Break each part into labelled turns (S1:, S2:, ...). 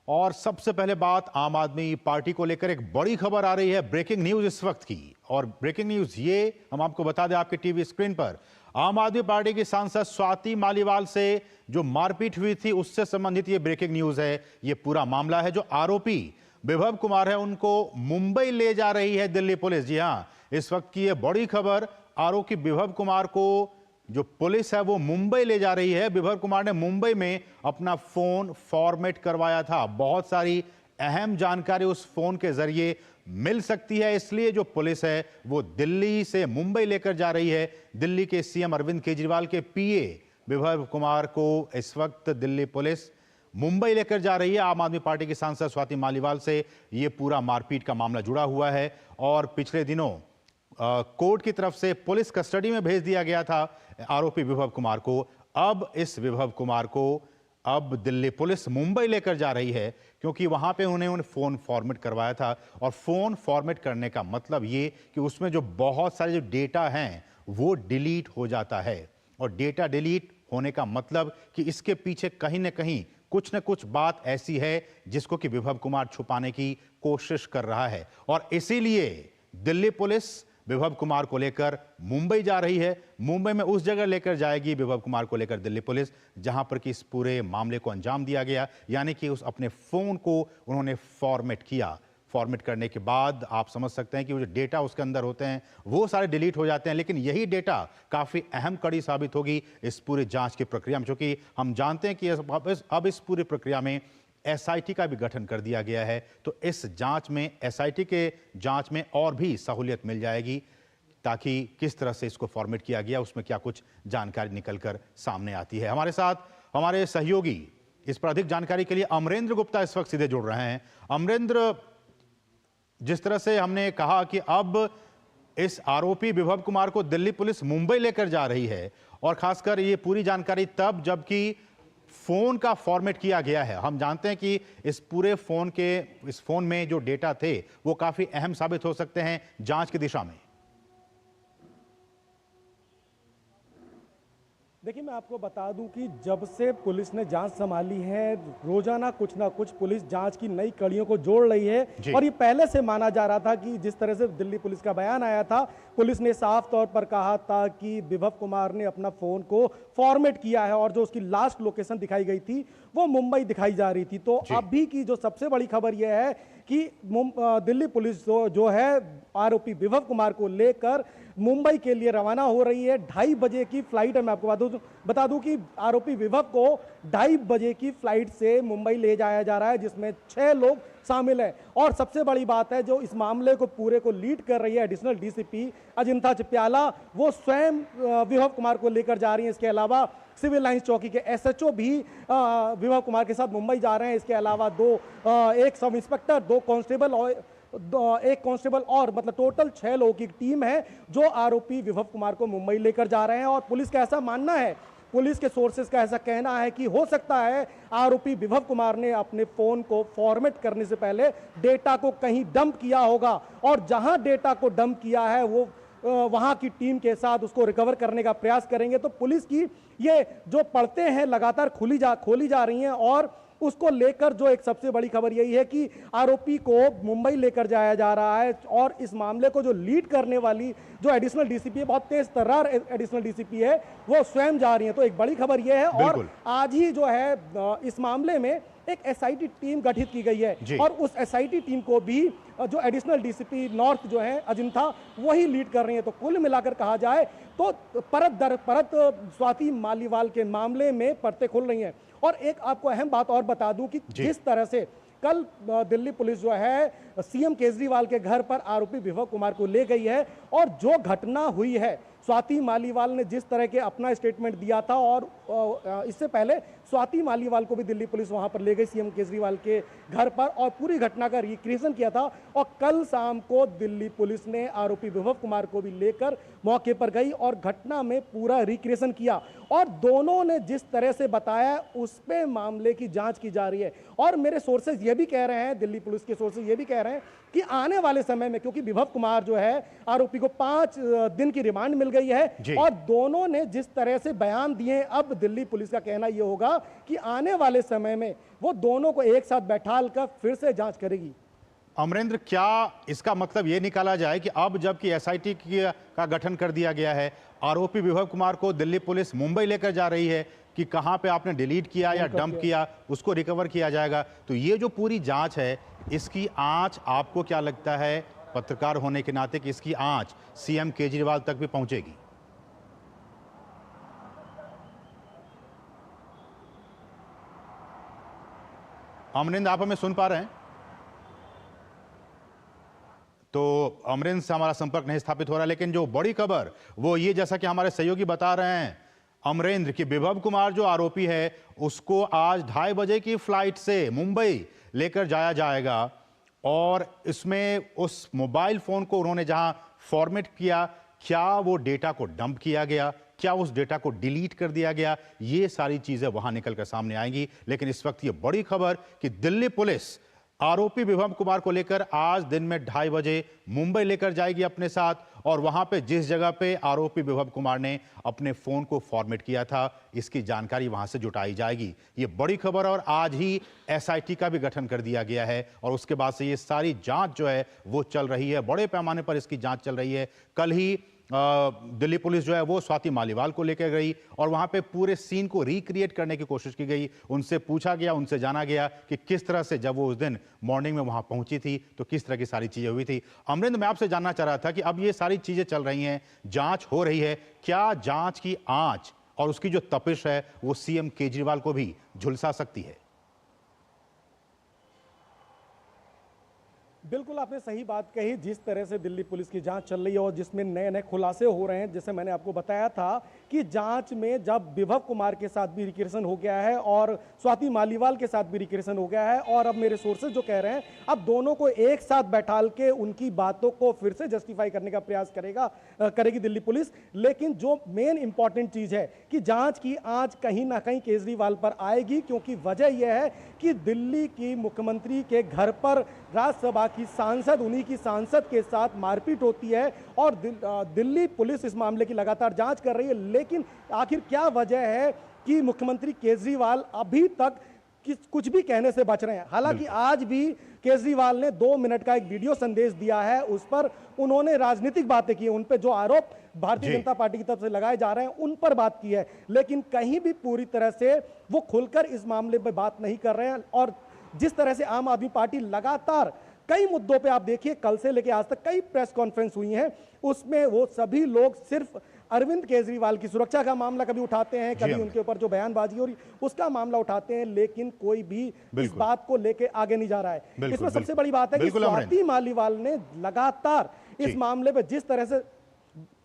S1: और सबसे पहले बात आम आदमी पार्टी को लेकर एक बड़ी खबर आ रही है, ब्रेकिंग न्यूज इस वक्त की। और ब्रेकिंग न्यूज ये हम आपको बता दें आपके टीवी स्क्रीन पर, आम आदमी पार्टी की सांसद स्वाति मालीवाल से जो मारपीट हुई थी उससे संबंधित ये ब्रेकिंग न्यूज है। ये पूरा मामला है। जो आरोपी विभव कुमार है उनको मुंबई ले जा रही है दिल्ली पुलिस। जी हां, इस वक्त की ये बड़ी खबर, आरोपी विभव कुमार को जो पुलिस है वो मुंबई ले जा रही है। विभव कुमार ने मुंबई में अपना फोन फॉर्मेट करवाया था। बहुत सारी अहम जानकारी उस फोन के जरिए मिल सकती है, इसलिए जो पुलिस है वो दिल्ली से मुंबई लेकर जा रही है। दिल्ली के सीएम अरविंद केजरीवाल के पीए विभव कुमार को इस वक्त दिल्ली पुलिस मुंबई लेकर जा रही है। आम आदमी पार्टी की सांसद स्वाति मालीवाल से ये पूरा मारपीट का मामला जुड़ा हुआ है और पिछले दिनों कोर्ट की तरफ से पुलिस कस्टडी में भेज दिया गया था आरोपी विभव कुमार को। अब इस विभव कुमार को अब दिल्ली पुलिस मुंबई लेकर जा रही है क्योंकि वहां पे उन्हें फोन फॉर्मेट करवाया था। और फोन फॉर्मेट करने का मतलब ये कि उसमें जो बहुत सारे जो डेटा हैं वो डिलीट हो जाता है। और डेटा डिलीट होने का मतलब कि इसके पीछे कहीं ना कहीं कुछ न कुछ बात ऐसी है जिसको कि विभव कुमार छुपाने की कोशिश कर रहा है। और इसीलिए दिल्ली पुलिस विभव कुमार को लेकर मुंबई जा रही है। मुंबई में उस जगह लेकर जाएगी विभव कुमार को लेकर दिल्ली पुलिस जहां पर कि इस पूरे मामले को अंजाम दिया गया, यानी कि उस अपने फोन को उन्होंने फॉर्मेट किया। फॉर्मेट करने के बाद आप समझ सकते हैं कि वो जो डेटा उसके अंदर होते हैं वो सारे डिलीट हो जाते हैं। लेकिन यही डेटा काफी अहम कड़ी साबित होगी इस पूरी जांच की प्रक्रिया में, क्योंकि हम जानते हैं कि अब इस पूरी प्रक्रिया में एसआईटी का भी गठन कर दिया गया है। तो इस जांच में, एसआईटी के जांच में और भी सहूलियत मिल जाएगी ताकि किस तरह से इसको फॉर्मेट किया गया उसमें क्या कुछ जानकारी निकलकर सामने आती है। हमारे साथ हमारे सहयोगी इस पर अधिक जानकारी के लिए अमरेंद्र गुप्ता इस वक्त सीधे जुड़ रहे हैं। अमरेंद्र, जिस तरह से हमने कहा कि अब इस आरोपी विभव कुमार को दिल्ली पुलिस मुंबई लेकर जा रही है और खासकर ये पूरी जानकारी तब जबकि फोन का फॉर्मेट किया गया है। हम जानते हैं कि इस फोन में जो डेटा थे वो काफी अहम साबित हो सकते हैं जांच की दिशा में।
S2: देखिए, मैं आपको बता दूं कि जब से पुलिस ने जांच संभाली है, रोजाना कुछ ना कुछ पुलिस जांच की नई कड़ियों को जोड़ रही है। और ये पहले से माना जा रहा था कि जिस तरह से दिल्ली पुलिस का बयान आया था, पुलिस ने साफ तौर पर कहा था कि विभव कुमार ने अपना फोन को फॉर्मेट किया है और जो उसकी लास्ट लोकेशन दिखाई गई थी वो मुंबई दिखाई जा रही थी। तो अभी की जो सबसे बड़ी खबर यह है कि दिल्ली पुलिस जो है आरोपी विभव कुमार को लेकर मुंबई के लिए रवाना हो रही है। 2:30 बजे की फ्लाइट है। मैं आपको बता दूं कि आरोपी विभव को 2:30 बजे की फ्लाइट से मुंबई ले जाया जा रहा है, जिसमें 6 लोग शामिल हैं। और सबसे बड़ी बात है, जो इस मामले को पूरे को लीड कर रही है एडिशनल डीसीपी अजिंता चिप्याला, वो स्वयं विभव कुमार को लेकर जा रही है। इसके अलावा सिविल लाइंस चौकी के एसएचओ भी विभव कुमार के साथ मुंबई जा रहे हैं। इसके अलावा एक सब इंस्पेक्टर, 2 कांस्टेबल और एक कांस्टेबल और मतलब टोटल 6 लोगों की टीम है जो आरोपी विभव कुमार को मुंबई लेकर जा रहे हैं। और पुलिस का ऐसा मानना है, पुलिस के सोर्सेज का ऐसा कहना है कि हो सकता है आरोपी विभव कुमार ने अपने फोन को फॉर्मेट करने से पहले डेटा को कहीं डंप किया होगा और जहां डेटा को डंप किया है वो वहां की टीम के साथ उसको रिकवर करने का प्रयास करेंगे। तो पुलिस की ये जो पड़ते हैं लगातार खोली जा रही हैं और उसको लेकर जो एक सबसे बड़ी खबर यही है कि आरोपी को मुंबई लेकर जाया जा रहा है। और इस मामले को जो लीड करने वाली जो एडिशनल डीसीपी है, बहुत तेज तर्रार एडिशनल डीसीपी है, वो स्वयं जा रही है। तो एक बड़ी खबर यह है। और आज ही जो है इस मामले में एक एसआईटी टीम गठित की गई है और उस एसआईटी टीम को भी जो एडिशनल डीसीपी नॉर्थ जो है अजिंता, वही लीड कर रही है। तो कुल मिलाकर कहा जाए तो परत दर परत स्वाति मालीवाल के मामले में परतें खुल रही हैं। और एक आपको अहम बात और बता दूं कि जिस तरह से कल दिल्ली पुलिस जो है सीएम केजरीवाल के घर पर आरोपी विभव कुमार को ले गई है और जो घटना हुई है, स्वाति मालीवाल ने जिस तरह के अपना स्टेटमेंट दिया था और इससे पहले स्वाति मालीवाल को भी दिल्ली पुलिस वहां पर ले गई सीएम केजरीवाल के घर पर और पूरी घटना का रिक्रिएशन किया था। और कल शाम को दिल्ली पुलिस ने आरोपी विभव कुमार को भी लेकर मौके पर गई और घटना में पूरा रिक्रिएशन किया। और दोनों ने जिस तरह से बताया उस पे मामले की जांच की जा रही है। और मेरे सोर्सेज ये भी कह रहे हैं, दिल्ली पुलिस के सोर्सेज ये भी कह रहे हैं कि आने वाले समय में, क्योंकि विभव कुमार जो है आरोपी को 5 दिन की रिमांड मिल गई है और दोनों ने जिस तरह से बयान दिए, अब दिल्ली पुलिस का कहना यह होगा कि आने वाले समय में वो दोनों को एक साथ बैठाकर फिर से जांच करेगी।
S1: अमरेंद्र, क्या इसका मतलब यह निकाला जाए कि अब जबकि एसआईटी का गठन कर दिया गया है, आरोपी विभव कुमार को दिल्ली पुलिस मुंबई लेकर जा रही है कि कहां पे आपने डिलीट किया या डंप किया, उसको रिकवर किया जाएगा, तो ये जो पूरी जांच है इसकी आंच आपको क्या लगता है पत्रकार होने के नाते कि इसकी आंच सीएम केजरीवाल तक भी पहुंचेगी? अमरिंदर, आप हमें सुन पा रहे हैं? तो अमरिंदर से हमारा संपर्क नहीं स्थापित हो रहा, लेकिन जो बड़ी खबर वो ये, जैसा कि हमारे सहयोगी बता रहे हैं अमरेंद्र, कि विभव कुमार जो आरोपी है उसको आज 2:30 बजे की फ्लाइट से मुंबई लेकर जाया जाएगा और इसमें उस मोबाइल फोन को उन्होंने जहां फॉर्मेट किया, क्या वो डेटा को डंप किया गया, क्या उस डेटा को डिलीट कर दिया गया, ये सारी चीजें वहां निकलकर सामने आएंगी। लेकिन इस वक्त ये बड़ी खबर कि दिल्ली पुलिस आरोपी विभव कुमार को लेकर आज दिन में 2:30 बजे मुंबई लेकर जाएगी अपने साथ, और वहां पे जिस जगह पे आरोपी विभव कुमार ने अपने फोन को फॉर्मेट किया था, इसकी जानकारी वहां से जुटाई जाएगी। ये बड़ी खबर, और आज ही एसआईटी का भी गठन कर दिया गया है और उसके बाद से ये सारी जांच जो है वो चल रही है, बड़े पैमाने पर इसकी जांच चल रही है। कल ही दिल्ली पुलिस जो है वो स्वाति मालीवाल को लेकर गई और वहां पे पूरे सीन को रिक्रिएट करने की कोशिश की गई। उनसे पूछा गया, उनसे जाना गया कि किस तरह से जब वो उस दिन मॉर्निंग में वहां पहुंची थी तो किस तरह की सारी चीजें हुई थी। अमरिंदर, मैं आपसे जानना चाह रहा था कि अब ये सारी चीजें चल रही हैं, जांच हो रही है, क्या जांच की आंच और उसकी जो तपिश है वो सीएम केजरीवाल को भी झुलसा सकती है?
S2: बिल्कुल आपने सही बात कही। जिस तरह से दिल्ली पुलिस की जांच चल रही है और जिसमें नए नए खुलासे हो रहे हैं, जैसे मैंने आपको बताया था कि जांच में जब विभव कुमार के साथ भी रिक्रेशन हो गया है और स्वाति मालीवाल के साथ भी रिक्रेशन हो गया है, और अब मेरे सोर्सेज जो कह रहे हैं अब दोनों को एक साथ बैठाल के उनकी बातों को फिर से जस्टिफाई करने का प्रयास करेगी दिल्ली पुलिस। लेकिन जो मेन इंपॉर्टेंट चीज है कि जांच की आंच कहीं ना कहीं केजरीवाल पर आएगी, क्योंकि वजह यह है कि दिल्ली की मुख्यमंत्री के घर पर राज्यसभा की सांसद, उन्हीं की सांसद के साथ मारपीट होती है और दिल्ली पुलिस इस मामले की लगातार जांच कर रही है। लेकिन आखिर क्या वजह है कि मुख्यमंत्री केजरीवाल अभी तक कुछ भी कहने से बच रहे हैं? हालांकि आज भी केजरीवाल ने 2 मिनट का एक वीडियो संदेश दिया है, उस पर उन्होंने राजनीतिक बातें की, उन पर जो आरोप भारतीय जनता पार्टी की तरफ से लगाए जा रहे हैं उन पर बात की है, लेकिन कहीं भी पूरी तरह से वो खुलकर इस मामले पर बात नहीं कर रहे हैं। और जिस तरह से आम आदमी पार्टी लगातार कई मुद्दों पे, आप देखिए कल से लेकर आज तक कई प्रेस कॉन्फ्रेंस हुई हैं, उसमें वो सभी लोग सिर्फ अरविंद केजरीवाल की सुरक्षा का मामला कभी उठाते हैं, कभी उनके ऊपर जो बयानबाजी हो रही उसका मामला उठाते हैं, लेकिन कोई भी इस बात को लेकर आगे नहीं जा रहा है। इसमें सबसे बड़ी बात है कि स्वाति मालीवाल ने लगातार इस मामले पर जिस तरह से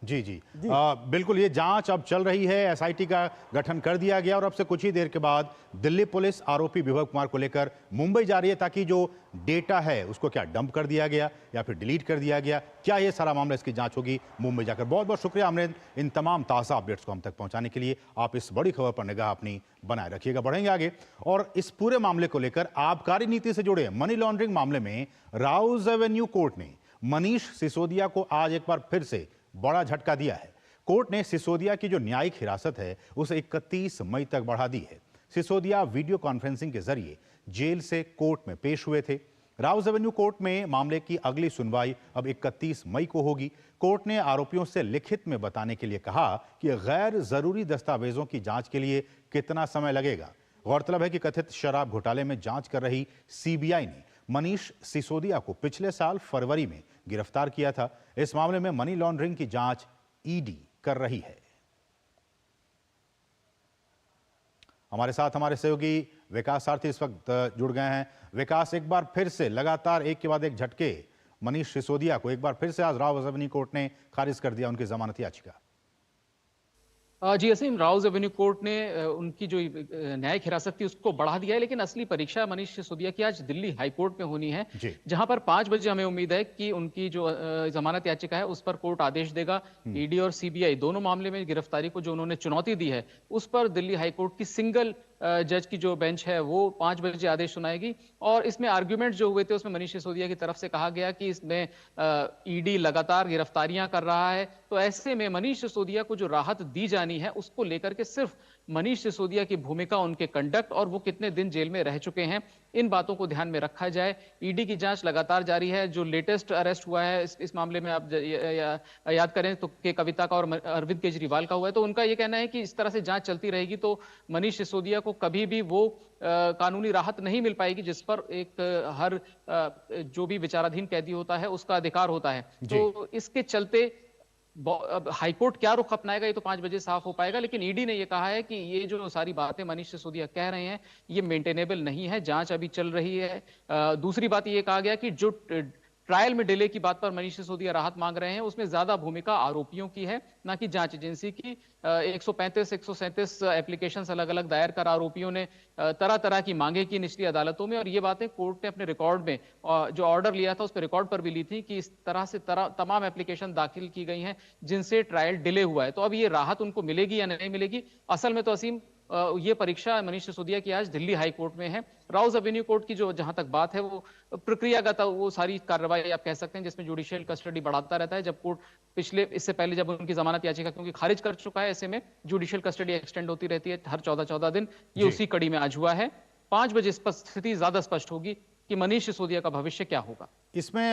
S1: जी बिल्कुल, ये जांच अब चल रही है, एसआईटी का गठन कर दिया गया और अब से कुछ ही देर के बाद दिल्ली पुलिस आरोपी विभव कुमार को लेकर मुंबई जा रही है, ताकि जो डेटा है उसको क्या डंप कर दिया गया या फिर डिलीट कर दिया गया, क्या ये सारा मामला, इसकी जांच होगी मुंबई जाकर। बहुत बहुत शुक्रिया अमरिंदर, इन तमाम ताज़ा अपडेट्स को हम तक पहुंचाने के लिए। आप इस बड़ी खबर पर निगाह अपनी बनाए रखिएगा। बढ़ेंगे आगे और इस पूरे मामले को लेकर आबकारी नीति से जुड़े मनी लॉन्ड्रिंग मामले में राउज एवेन्यू कोर्ट ने मनीष सिसोदिया को आज एक बार फिर से बड़ा झटका दिया है। कोर्ट ने सिसोदिया की जो न्यायिक हिरासत है उसे 31 मई तक बढ़ा दी है। सिसोदिया वीडियो कॉन्फ्रेंसिंग के जरिए जेल से कोर्ट में पेश हुए थे। राउज एवेन्यू कोर्ट में मामले की अगली सुनवाई अब 31 मई को होगी। कोर्ट ने आरोपियों से लिखित में बताने के लिए कहा कि गैर जरूरी दस्तावेजों की जांच के लिए कितना समय लगेगा। गौरतलब है कि कथित शराब घोटाले में जांच कर रही सीबीआई ने मनीष सिसोदिया को पिछले साल फरवरी में गिरफ्तार किया था। इस मामले में मनी लॉन्ड्रिंग की जांच ईडी कर रही है। हमारे साथ हमारे सहयोगी विकास सारथी इस वक्त जुड़ गए हैं। विकास, एक बार फिर से लगातार एक के बाद एक झटके मनीष सिसोदिया को एक बार फिर से आज राउज एवेन्यू कोर्ट ने खारिज कर दिया उनकी जमानत याचिका।
S3: जी असीम, राउज एवेन्यू कोर्ट ने उनकी जो न्यायिक हिरासत थी उसको बढ़ा दिया है, लेकिन असली परीक्षा मनीष सिसोदिया की आज दिल्ली हाई कोर्ट में होनी है, जहां पर 5 बजे हमें उम्मीद है कि उनकी जो जमानत याचिका है उस पर कोर्ट आदेश देगा। ईडी और सीबीआई दोनों मामले में गिरफ्तारी को जो उन्होंने चुनौती दी है उस पर दिल्ली हाई कोर्ट की सिंगल जज की जो बेंच है वो 5 बजे आदेश सुनाएगी। और इसमें आर्ग्यूमेंट जो हुए थे उसमें मनीष सिसोदिया की तरफ से कहा गया कि इसमें ईडी लगातार गिरफ्तारियां कर रहा है, तो ऐसे में मनीष सिसोदिया को जो राहत दी जानी है उसको लेकर के सिर्फ मनीष सिसोदिया की भूमिका, उनके कंडक्ट और वो कितने दिन जेल में रह चुके हैं, इन बातों को ध्यान में रखा जाए। ईडी की जांच लगातार जारी है। जो लेटेस्ट अरेस्ट हुआ है इस मामले में आप याद करें तो के कविता का और अरविंद केजरीवाल का हुआ है, तो उनका ये कहना है कि इस तरह से जांच चलती रहेगी तो मनीष सिसोदिया को कभी भी वो कानूनी राहत नहीं मिल पाएगी जिस पर एक हर जो भी विचाराधीन कैदी होता है उसका अधिकार होता है। तो इसके चलते अब हाईकोर्ट क्या रुख अपनाएगा ये तो 5 बजे साफ हो पाएगा, लेकिन ईडी ने ये कहा है कि ये जो सारी बातें मनीष सिसोदिया कह रहे हैं ये मेंटेनेबल नहीं है, जांच अभी चल रही है। दूसरी बात ये कहा गया कि जो ट्रायल में डिले की बात पर मनीष सिसोदिया राहत मांग रहे हैं उसमें ज्यादा भूमिका आरोपियों की है ना कि जांच एजेंसी की। 135 137 एप्लीकेशंस अलग अलग दायर कर आरोपियों ने तरह तरह की मांगे की निचली अदालतों में, और ये बातें कोर्ट ने अपने रिकॉर्ड में जो ऑर्डर लिया था उस पर रिकॉर्ड पर भी ली थी कि इस तरह से तमाम एप्लीकेशन दाखिल की गई हैं जिनसे ट्रायल डिले हुआ है। तो अब ये राहत उनको मिलेगी या नहीं मिलेगी, असल में तो असीम ये परीक्षा मनीष सिसोदिया की आज दिल्ली हाई कोर्ट में है। राउज एवेन्यू कोर्ट की जो जहां तक बात है वो प्रक्रियागत वो सारी कार्रवाई आप कह सकते हैं जिसमें जुडिशियल कस्टडी बढ़ाता रहता है। जब कोर्ट इससे पहले जब उनकी जमानत याचिका क्योंकि खारिज कर चुका है, ऐसे में जुडिशियल कस्टडी एक्सटेंड होती रहती है हर 14-14 दिन। ये उसी कड़ी में आज हुआ है। 5 बजे स्थिति ज्यादा स्पष्ट होगी कि मनीष सिसोदिया का भविष्य क्या होगा।
S1: इसमें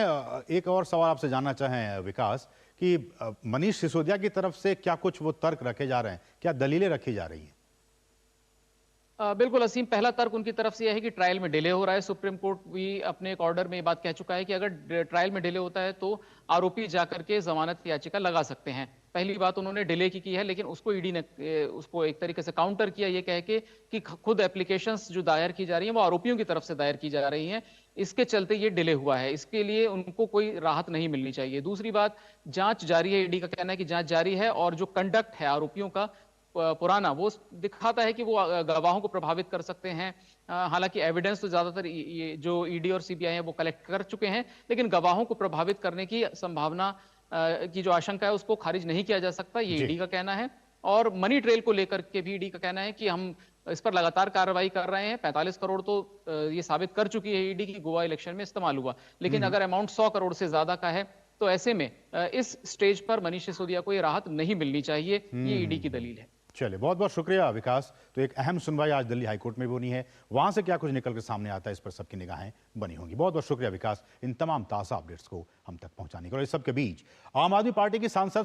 S1: एक और सवाल आपसे जानना चाहें विकास कि मनीष सिसोदिया की तरफ से क्या कुछ वो तर्क रखे जा रहे हैं, क्या दलीलें रखी जा रही हैं?
S3: बिल्कुल असीम, पहला तर्क उनकी तरफ से यह है कि ट्रायल में डिले हो रहा है। सुप्रीम कोर्ट भी अपने एक ऑर्डर में ये बात कह चुका है कि अगर ट्रायल में डिले होता है तो आरोपी जाकर के जमानत याचिका लगा सकते हैं। पहली बात उन्होंने डिले की है, लेकिन उसको ईडी ने उसको एक तरीके से काउंटर किया ये कह के कि खुद एप्लीकेशंस जो दायर की जा रही हैं वो आरोपियों की तरफ से दायर की जा रही हैं, इसके चलते ये डिले हुआ है, इसके लिए उनको कोई राहत नहीं मिलनी चाहिए। दूसरी बात, जांच जारी है। ईडी का कहना है कि जांच जारी है और जो कंडक्ट है आरोपियों का पुराना वो दिखाता है कि वो गवाहों को प्रभावित कर सकते हैं। हालांकि एविडेंस तो ज्यादातर ये जो ईडी और सीबीआई है वो कलेक्ट कर चुके हैं, लेकिन गवाहों को प्रभावित करने की संभावना की जो आशंका है उसको खारिज नहीं किया जा सकता, ये ईडी का कहना है। और मनी ट्रेल को लेकर के भी ईडी का कहना है कि हम इस पर लगातार कार्रवाई कर रहे हैं। 45 करोड़ तो ये साबित कर चुकी है ईडी की गोवा इलेक्शन में इस्तेमाल हुआ, लेकिन अगर अमाउंट 100 करोड़ से ज्यादा का है तो ऐसे में इस स्टेज पर मनीष सिसोदिया को ये राहत नहीं मिलनी चाहिए, ये ईडी की दलील है।
S1: चलिए, बहुत बहुत शुक्रिया विकास। तो एक अहम सुनवाई आज दिल्ली हाईकोर्ट में भी होनी है, वहां से क्या कुछ निकल कर सामने आता है इस पर सबकी निगाहें बनी होंगी। बहुत बहुत शुक्रिया विकास इन तमाम ताज़ा अपडेट्स को हम तक पहुंचाने के। और इस सबके बीच आम आदमी पार्टी की सांसद